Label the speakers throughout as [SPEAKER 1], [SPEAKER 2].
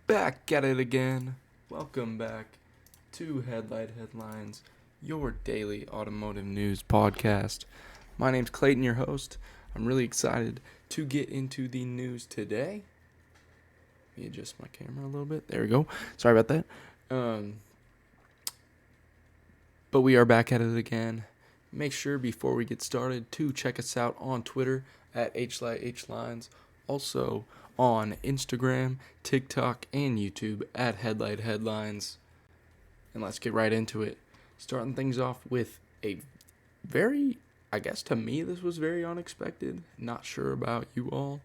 [SPEAKER 1] Back at it again. Welcome back to Headlight Headlines, your daily automotive news podcast. My name's Clayton, your host. I'm really excited to get into the news today. Let me adjust my camera a little bit. There we go. Sorry about that. But we are back at it again. Make sure before we get started to check us out on Twitter at HlightHlines. Also on Instagram, TikTok, and YouTube at Headlight Headlines. And let's get right into it. Starting things off with a very, I guess to me, this was very unexpected. Not sure about you all.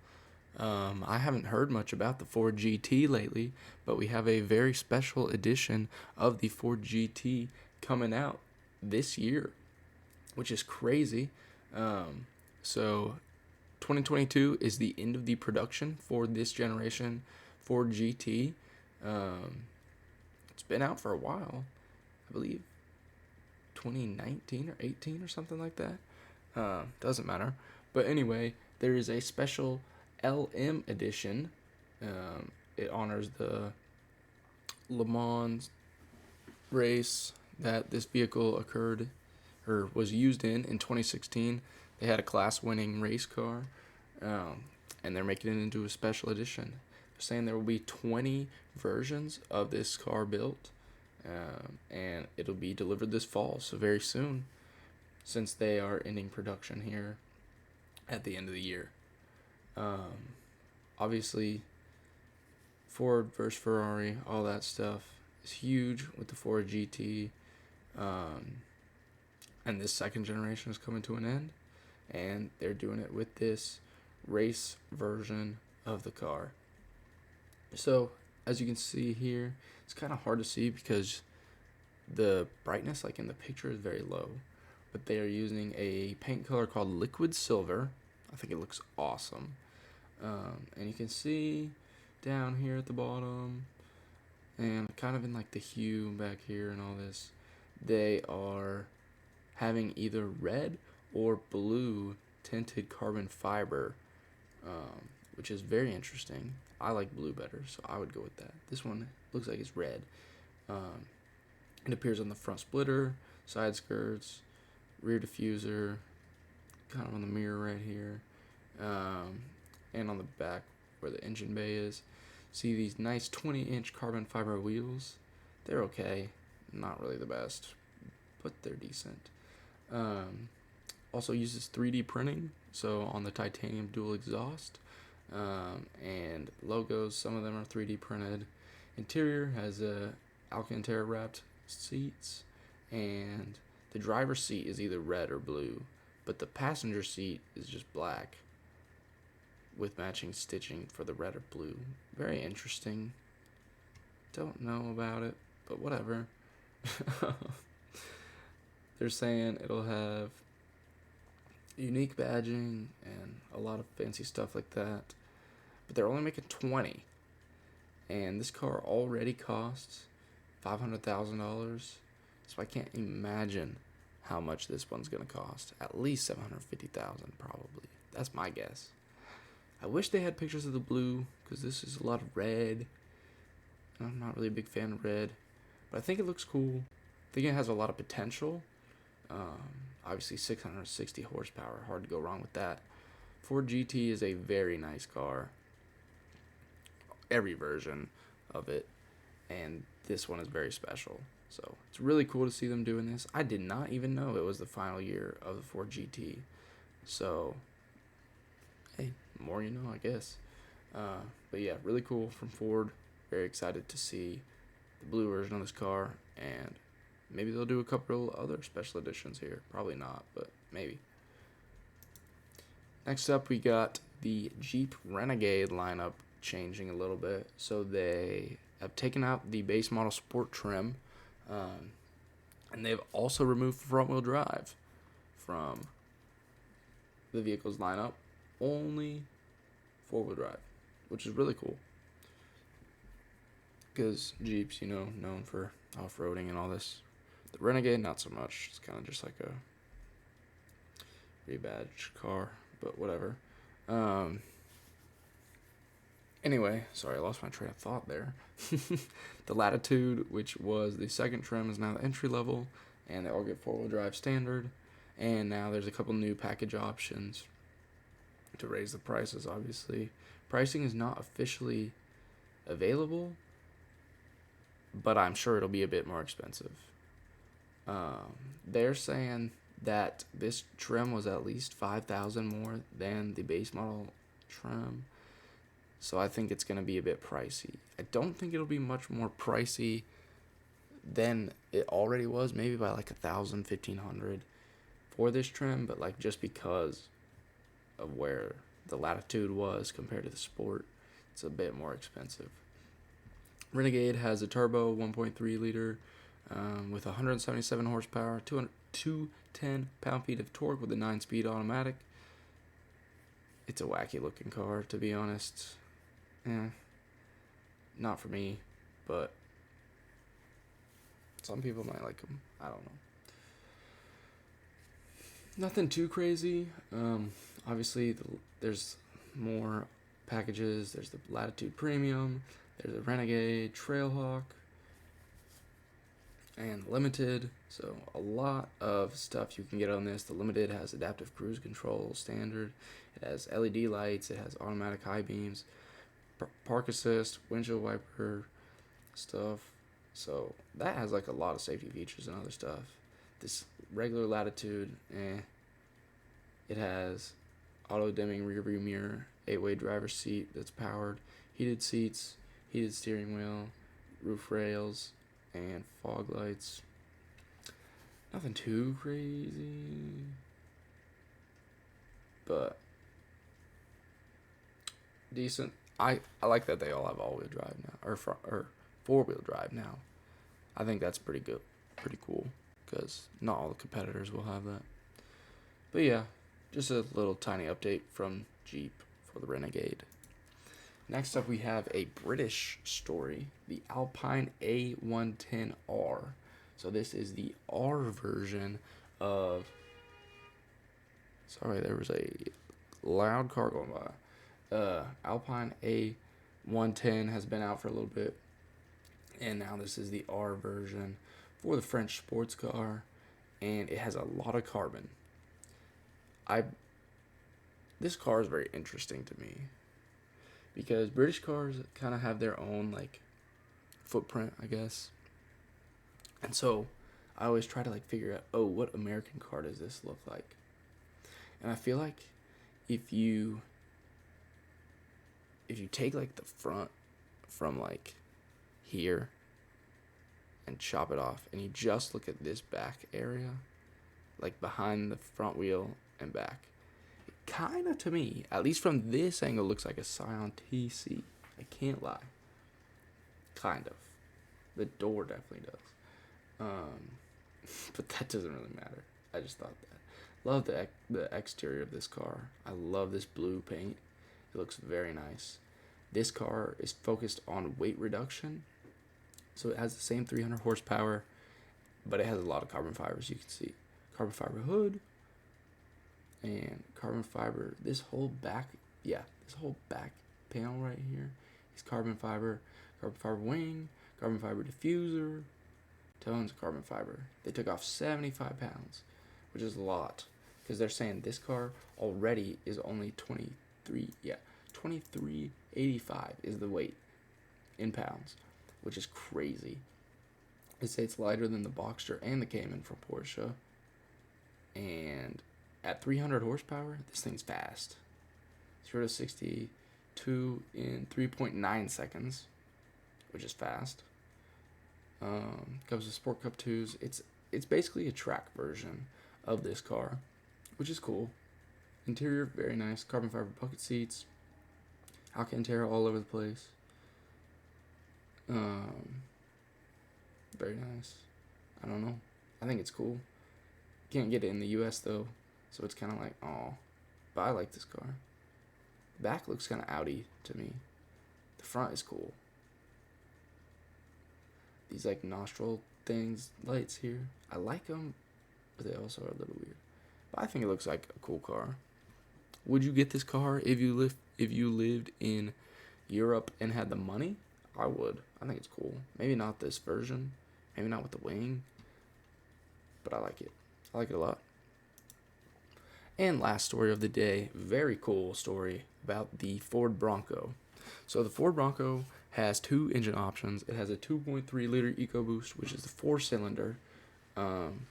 [SPEAKER 1] I haven't heard much about the Ford GT lately, but we have a very special edition of the Ford GT coming out this year, which is crazy. So 2022 is the end of the production for this generation Ford GT. It's been out for a while, I believe 2019 or 18 or something like that. Doesn't matter. But anyway, there is a special LM edition. It honors the Le Mans race that this vehicle occurred or was used in 2016. They had a class-winning race car, and they're making it into a special edition. They're saying there will be 20 versions of this car built, and it'll be delivered this fall, so very soon, since they are ending production here at the end of the year. Obviously, Ford versus Ferrari, all that stuff is huge with the Ford GT, and this second generation is coming to an end. And they're doing it with this race version of the car. So, as you can see here, it's kind of hard to see because the brightness, like in the picture, is very low. But they are using a paint color called Liquid Silver. I think it looks awesome. And you can see down here at the bottom, and kind of in like the hue back here and all this, they are having either red or blue tinted carbon fiber, which is very interesting. I like blue better, so I would go with that. This one looks like it's red. It appears on the front splitter, side skirts, rear diffuser, kind of on the mirror right here, and on the back where the engine bay is. See these nice 20-inch carbon fiber wheels? They're okay. Not really the best, but they're decent. Also uses 3D printing, so on the titanium dual exhaust, and logos, some of them are 3D printed. Interior has Alcantara wrapped seats, and the driver's seat is either red or blue, but the passenger seat is just black with matching stitching for the red or blue. Very interesting. Don't know about it, but whatever. They're saying it'll have unique badging and a lot of fancy stuff like that, but they're only making 20, and this car already costs $500,000, so I can't imagine how much this one's gonna cost. At least $750,000 probably. That's my guess. I wish they had pictures of the blue, because this is a lot of red. I'm not really a big fan of red, but I think it looks cool. I think it has a lot of potential. Obviously 660 horsepower, hard to go wrong with that. Ford GT is a very nice car, every version of it, and this one is very special. So it's really cool to see them doing this. I did not even know it was the final year of the Ford GT. So, hey, more you know, I guess. But yeah, really cool from Ford. Very excited to see the blue version of this car, and maybe they'll do a couple other special editions here. Probably not, but maybe. Next up, we got the Jeep Renegade lineup changing a little bit. So they have taken out the base model sport trim, and they've also removed front-wheel drive from the vehicle's lineup. Only four-wheel drive, which is really cool. Because Jeeps, known for off-roading and all this. The Renegade, not so much. It's kind of just like a rebadged car, but whatever. Anyway, sorry, I lost my train of thought there. The Latitude, which was the second trim, is now the entry level, and they all get 4-wheel drive standard. And now there's a couple new package options to raise the prices, obviously. Pricing is not officially available, but I'm sure it'll be a bit more expensive. They're saying that this trim was at least $5,000 more than the base model trim, so I think it's going to be a bit pricey. I don't think it'll be much more pricey than it already was, maybe by like $1,000, $1,500 for this trim, but like just because of where the Latitude was compared to the Sport, it's a bit more expensive. Renegade has a turbo 1.3 liter with 177 horsepower, 210 pound-feet of torque with a 9-speed automatic. It's a wacky looking car, to be honest. Not for me, but some people might like them. I don't know. Nothing too crazy. Obviously, there's more packages. There's the Latitude Premium. There's a Renegade, Trailhawk, and Limited. So a lot of stuff you can get on this. The Limited has adaptive cruise control standard. It has LED lights. It has automatic high beams, park assist, windshield wiper stuff. So that has like a lot of safety features and other stuff. This regular Latitude, it has auto dimming rear view mirror, 8-way driver's seat that's powered, heated seats, heated steering wheel, roof rails, and fog lights. Nothing too crazy, but decent. I like that they all have all-wheel drive now, or four-wheel drive now. I think that's pretty good, pretty cool, because not all the competitors will have that. But yeah, just a little tiny update from Jeep for the Renegade. Next up, we have a British story, the Alpine A110R. So this is the R version of... Sorry, there was a loud car going by. Alpine A110 has been out for a little bit, and now this is the R version for the French sports car, and it has a lot of carbon. This car is very interesting to me, because British cars kind of have their own, like, footprint, I guess. And so I always try to, like, figure out, what American car does this look like? And I feel like if you take, like, the front from, like, here and chop it off, and you just look at this back area, like, behind the front wheel and back, kind of, to me, at least from this angle, looks like a Scion TC. I can't lie. Kind of. The door definitely does. But that doesn't really matter. I just thought that. Love the exterior of this car. I love this blue paint. It looks very nice. This car is focused on weight reduction. So it has the same 300 horsepower, but it has a lot of carbon fibers, you can see. Carbon fiber hood. And carbon fiber, this whole back panel right here is carbon fiber wing, carbon fiber diffuser, tons of carbon fiber. They took off 75 pounds, which is a lot, because they're saying this car already is only 2385 is the weight in pounds, which is crazy. They say it's lighter than the Boxster and the Cayman from Porsche, and at 300 horsepower, this thing's fast. 0 to 62 in 3.9 seconds, which is fast. Comes with Sport Cup 2s. It's basically a track version of this car, which is cool. Interior, very nice. Carbon fiber bucket seats. Alcantara all over the place. Very nice. I don't know. I think it's cool. Can't get it in the US though, so it's kind of like, oh. But I like this car. The back looks kind of Audi to me. The front is cool. These like nostril things, lights here, I like them, but they also are a little weird. But I think it looks like a cool car. Would you get this car if you lived in Europe and had the money, I would. I think it's cool. Maybe not this version. Maybe not with the wing. But I like it. I like it a lot. And last story of the day, very cool story about the Ford Bronco. So the Ford Bronco has 2 engine options. It has a 2.3 liter EcoBoost, which is the 4-cylinder. And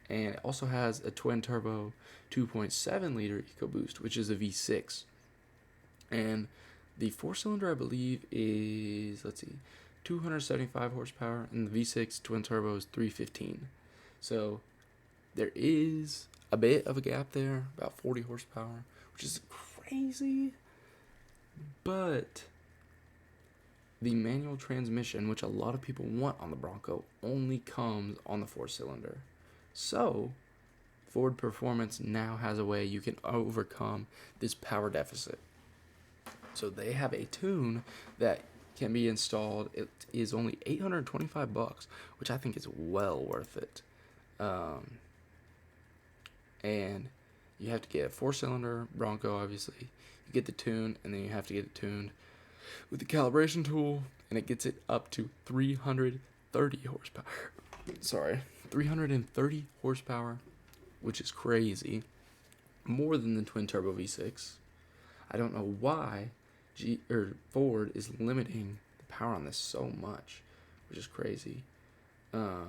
[SPEAKER 1] it also has a twin turbo 2.7 liter EcoBoost, which is a V6. And the 4-cylinder, I believe, is, 275 horsepower, and the V6 twin turbo is 315. So there is a bit of a gap there, about 40 horsepower, which is crazy. But the manual transmission, which a lot of people want on the Bronco, only comes on the 4-cylinder. So Ford Performance now has a way you can overcome this power deficit. So they have a tune that can be installed. It is only $825, which I think is well worth it. And you have to get a 4-cylinder Bronco, obviously. You get the tune, and then you have to get it tuned with the calibration tool, and it gets it up to 330 horsepower. 330 horsepower, which is crazy. More than the twin turbo V6. I don't know why Ford is limiting the power on this so much, which is crazy. And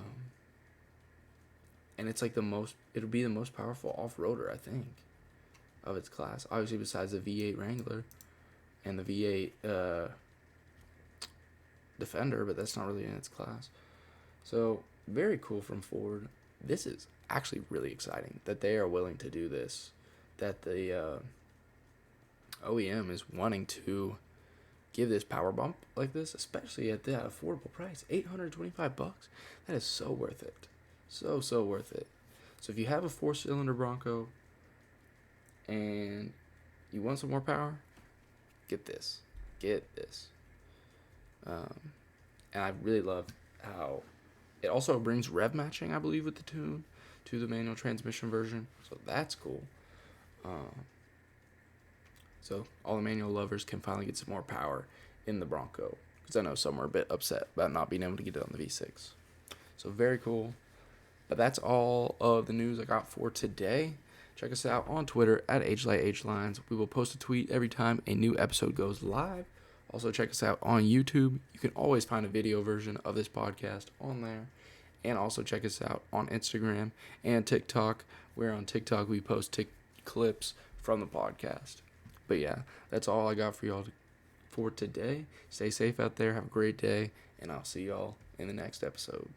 [SPEAKER 1] it's like it'll be the most powerful off-roader, I think, of its class. Obviously, besides the V8 Wrangler and the V8 Defender, but that's not really in its class. So, very cool from Ford. This is actually really exciting that they are willing to do this, that the OEM is wanting to give this power bump like this, especially at that affordable price, $825. That is so worth it. So worth it. So if you have a 4-cylinder Bronco and you want some more power, get this. And I really love how it also brings rev matching, I believe, with the tune to the manual transmission version. So that's cool. So all the manual lovers can finally get some more power in the Bronco, because I know some are a bit upset about not being able to get it on the V6. So very cool. But that's all of the news I got for today. Check us out on Twitter at AgeLightAgeLines. We will post a tweet every time a new episode goes live. Also check us out on YouTube. You can always find a video version of this podcast on there. And also check us out on Instagram and TikTok, where on TikTok we post clips from the podcast. But yeah, that's all I got for y'all for today. Stay safe out there. Have a great day. And I'll see y'all in the next episode.